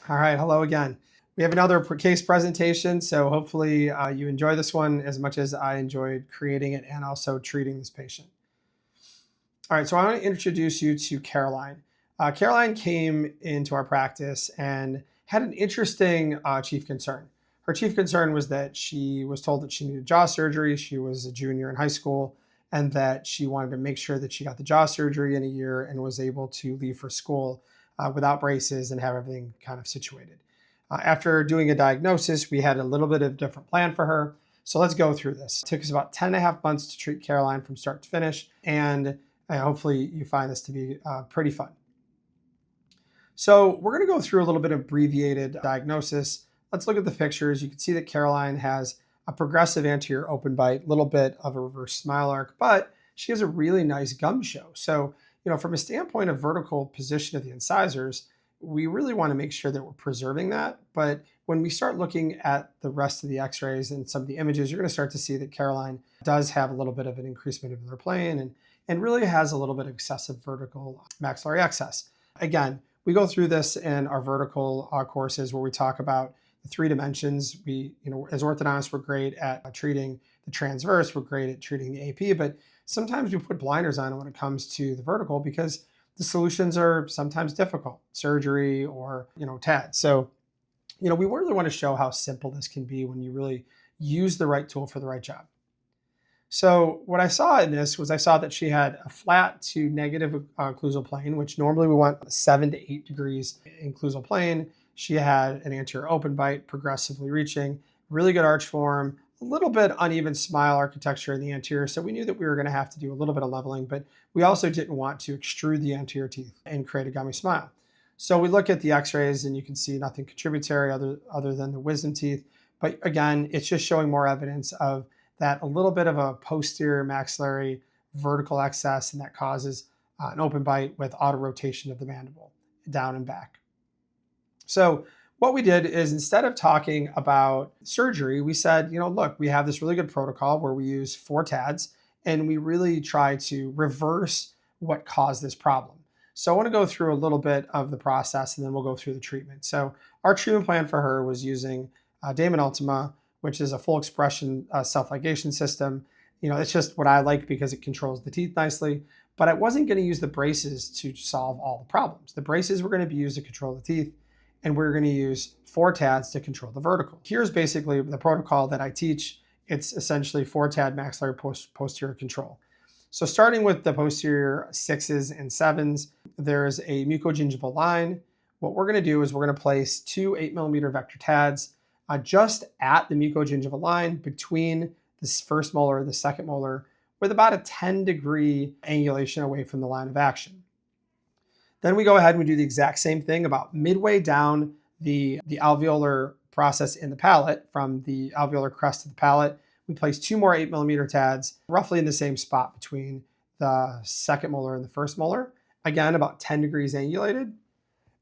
All right, hello again. We have another case presentation, so hopefully you enjoy this one as much as I enjoyed creating it and also treating this patient. All right, so I want to introduce you to Caroline. Caroline came into our practice and had an interesting chief concern. Her chief concern was that she was told that she needed jaw surgery. She was a junior in high school, and that she wanted to make sure that she got the jaw surgery in a year and was able to leave for school without braces and have everything kind of situated. After doing a diagnosis, we had a little bit of a different plan for her. So let's go through this. It took us about 10 and a half months to treat Caroline from start to finish, and hopefully you find this to be pretty fun. So we're going to go through a little bit of abbreviated diagnosis. Let's look at the pictures. You can see that Caroline has a progressive anterior open bite, a little bit of a reverse smile arc, but she has a really nice gum show. So, from a standpoint of vertical position of the incisors, we really want to make sure that we're preserving that. But when we start looking at the rest of the x-rays and some of the images, you're going to start to see that Caroline does have a little bit of an increased mandibular plane and really has a little bit of excessive vertical maxillary excess. Again, we go through this in our vertical courses where we talk about the three dimensions. We, as orthodontists, we're great at treating the transverse, we're great at treating the AP, but sometimes we put blinders on when it comes to the vertical because the solutions are sometimes difficult, surgery or, TAD. So, we really want to show how simple this can be when you really use the right tool for the right job. So what I saw in this was I saw that she had a flat to negative occlusal plane, which normally we want 7 to 8 degrees occlusal plane. She had an anterior open bite, progressively reaching, really good arch form, a little bit uneven smile architecture in the anterior. So we knew that we were going to have to do a little bit of leveling, but we also didn't want to extrude the anterior teeth and create a gummy smile. So we look at the x-rays and you can see nothing contributory other than the wisdom teeth. But again, it's just showing more evidence of that a little bit of a posterior maxillary vertical excess, and that causes an open bite with autorotation of the mandible down and back. So what we did is, instead of talking about surgery, we said, look, we have this really good protocol where we use 4 TADs and we really try to reverse what caused this problem. So I want to go through a little bit of the process and then we'll go through the treatment. So our treatment plan for her was using Damon Ultima, which is a full expression self-ligation system. It's just what I like because it controls the teeth nicely, but I wasn't going to use the braces to solve all the problems. The braces were going to be used to control the teeth, and we're going to use 4 TADs to control the vertical. Here's basically the protocol that I teach. It's essentially 4 TAD maxillary posterior control. So starting with the posterior 6s and 7s, there's a mucogingival line. What we're going to do is we're going to place 2 8mm vector TADs just at the mucogingival line between this first molar and the second molar, with about a 10-degree angulation away from the line of action. Then we go ahead and we do the exact same thing about midway down the alveolar process in the palate, from the alveolar crest to the palate. We place 2 more 8mm TADs roughly in the same spot between the second molar and the first molar. Again, about 10 degrees angulated.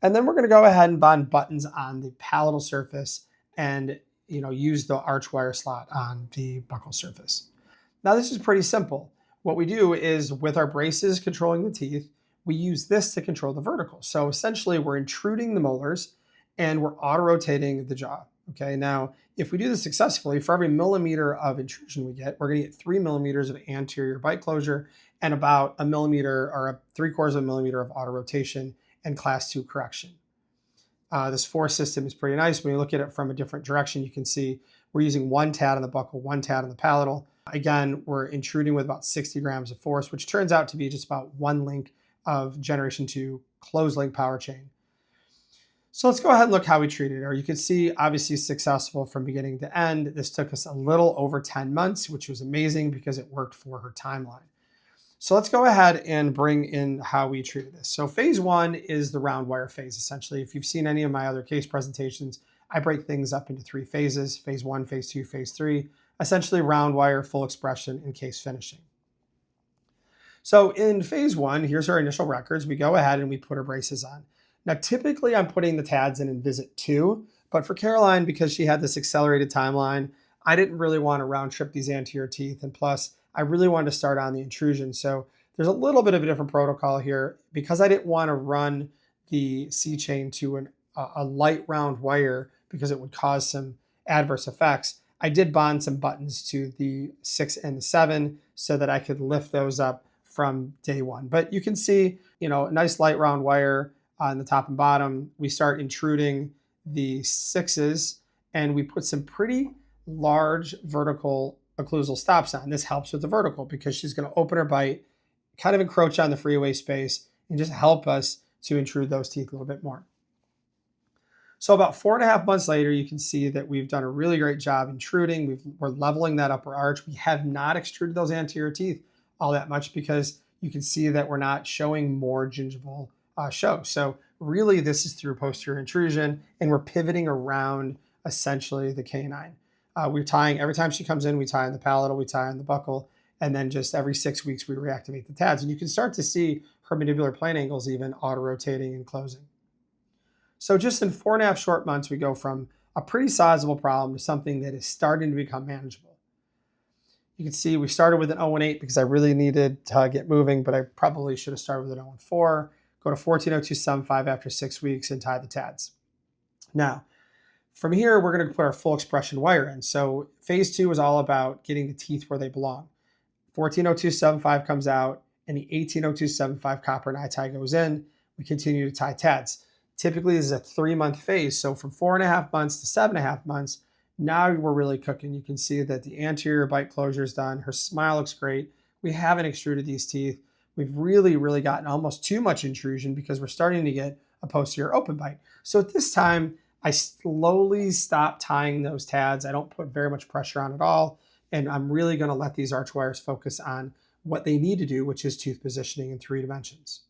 And then we're going to go ahead and bond buttons on the palatal surface and use the arch wire slot on the buccal surface. Now this is pretty simple. What we do is, with our braces controlling the teeth, we use this to control the vertical. So essentially we're intruding the molars and we're auto-rotating the jaw. Okay, now if we do this successfully, for every millimeter of intrusion we get, we're going to get 3 millimeters of anterior bite closure and about 1 millimeter or 3/4 millimeter of autorotation and class 2 correction. This 4 system is pretty nice. When you look at it from a different direction, you can see we're using 1 TAD on the buccal, 1 TAD on the palatal. Again, we're intruding with about 60 grams of force, which turns out to be just about 1 link of generation 2 closed link power chain. So let's go ahead and look how we treated her. You can see obviously successful from beginning to end. This took us a little over 10 months, which was amazing because it worked for her timeline. So let's go ahead and bring in how we treated this. So phase 1 is the round wire phase. Essentially, if you've seen any of my other case presentations, I break things up into 3 phases: phase 1, phase 2, phase 3, essentially round wire, full expression, and case finishing. So in phase 1, here's our initial records. We go ahead and we put our braces on. Now, typically I'm putting the TADs in visit 2, but for Caroline, because she had this accelerated timeline, I didn't really want to round trip these anterior teeth. And plus, I really wanted to start on the intrusion. So there's a little bit of a different protocol here. Because I didn't want to run the C chain to a light round wire because it would cause some adverse effects, I did bond some buttons to the 6 and the 7 so that I could lift those up from day one. But you can see, a nice light round wire on the top and bottom. We start intruding the 6s, and we put some pretty large vertical occlusal stops on. This helps with the vertical because she's going to open her bite, kind of encroach on the freeway space, and just help us to intrude those teeth a little bit more. So about 4.5 months later, you can see that we've done a really great job intruding. We're leveling that upper arch. We have not extruded those anterior teeth all that much because you can see that we're not showing more gingival show. So really this is through posterior intrusion, and we're pivoting around essentially the canine. We're tying, every time she comes in, we tie in the palatal, we tie in the buccal, and then just every 6 weeks we reactivate the TADs. And you can start to see her mandibular plane angles even auto-rotating and closing. So just in 4.5 short months, we go from a pretty sizable problem to something that is starting to become manageable. You can see we started with an 018 because I really needed to get moving, but I probably should have started with an 014, go to 140275 after 6 weeks and tie the TADs. Now, from here, we're going to put our full expression wire in. So phase 2 is all about getting the teeth where they belong. 140275 comes out, and the 180275 copper and eye tie goes in. We continue to tie TADs. Typically, this is a 3-month phase. So from 4.5 months to 7.5 months, now we're really cooking. You can see that the anterior bite closure is done. Her smile looks great. We haven't extruded these teeth. We've really gotten almost too much intrusion because we're starting to get a posterior open bite. So at this time, I slowly stop tying those TADs. I don't put very much pressure on at all. And I'm really going to let these arch wires focus on what they need to do, which is tooth positioning in 3 dimensions.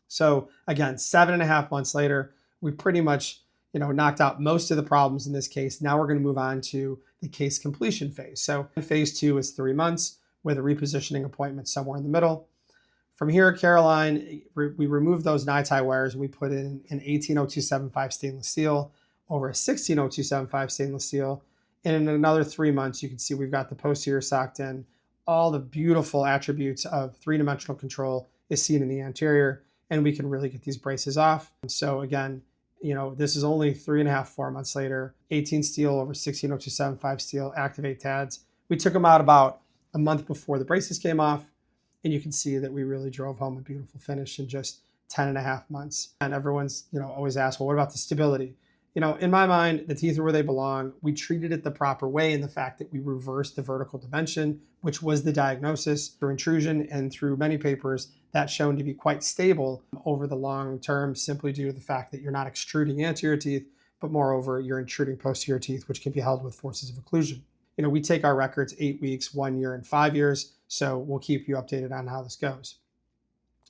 So again, 7.5 months later, we pretty much knocked out most of the problems in this case. Now we're going to move on to the case completion phase. So phase 2 is 3 months with a repositioning appointment somewhere in the middle. From here, Caroline, we removed those tie wires and we put in an 180275 stainless steel over a 160275 stainless steel. And in another 3 months, you can see we've got the posterior socked in. All the beautiful attributes of 3-dimensional control is seen in the anterior, and we can really get these braces off. So again, this is only 3.5, 4 months later, 18 steel over 160275 steel, activate TADs. We took them out about a month before the braces came off, and you can see that we really drove home a beautiful finish in just 10.5 months. And everyone's, always asked, well, what about the stability? In my mind, the teeth are where they belong. We treated it the proper way in the fact that we reversed the vertical dimension, which was the diagnosis through intrusion, and through many papers, that's shown to be quite stable over the long term, simply due to the fact that you're not extruding anterior teeth, but moreover, you're intruding posterior teeth, which can be held with forces of occlusion. We take our records 8 weeks, 1 year, and 5 years, so we'll keep you updated on how this goes.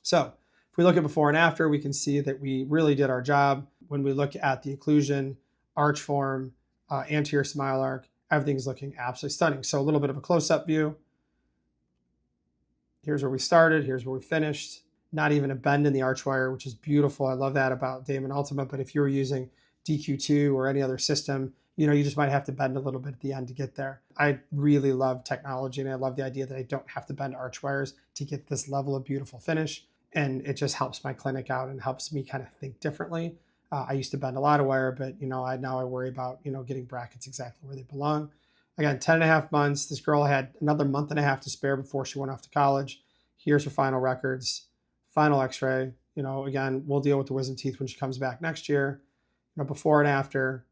So if we look at before and after, we can see that we really did our job. When we look at the occlusion, arch form, anterior smile arc, everything's looking absolutely stunning. So a little bit of a close-up view. Here's where we started, here's where we finished. Not even a bend in the arch wire, which is beautiful. I love that about Damon Ultima, but if you were using DQ2 or any other system, you just might have to bend a little bit at the end to get there. I really love technology, and I love the idea that I don't have to bend arch wires to get this level of beautiful finish. And it just helps my clinic out and helps me kind of think differently. I used to bend a lot of wire, but now I worry about getting brackets exactly where they belong. Again, 10.5 months. This girl had another 1.5 months to spare before she went off to college. Here's her final records, final X-ray. Again, we'll deal with the wisdom teeth when she comes back next year. Before and after.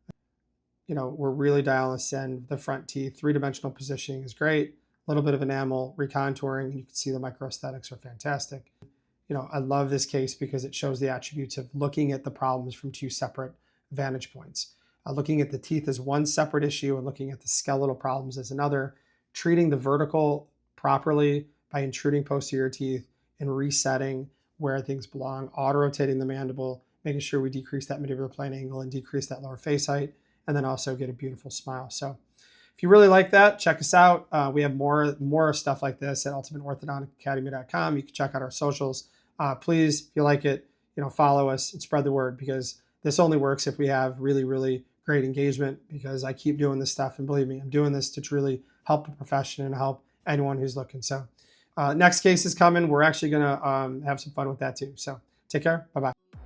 We're really dialing this in. The front teeth, 3-dimensional positioning is great. A little bit of enamel recontouring, and you can see the microaesthetics are fantastic. I love this case because it shows the attributes of looking at the problems from 2 separate vantage points. Looking at the teeth as one separate issue and looking at the skeletal problems as another. Treating the vertical properly by intruding posterior teeth and resetting where things belong. Auto-rotating the mandible, making sure we decrease that mandibular plane angle and decrease that lower face height, and then also get a beautiful smile. So if you really like that, check us out. We have more stuff like this at ultimateorthodonticacademy.com. You can check out our socials. Please, if you like it, follow us and spread the word, because this only works if we have really great engagement, because I keep doing this stuff, and believe me, I'm doing this to truly help the profession and help anyone who's looking. So next case is coming. We're actually going to have some fun with that too. So take care. Bye-bye.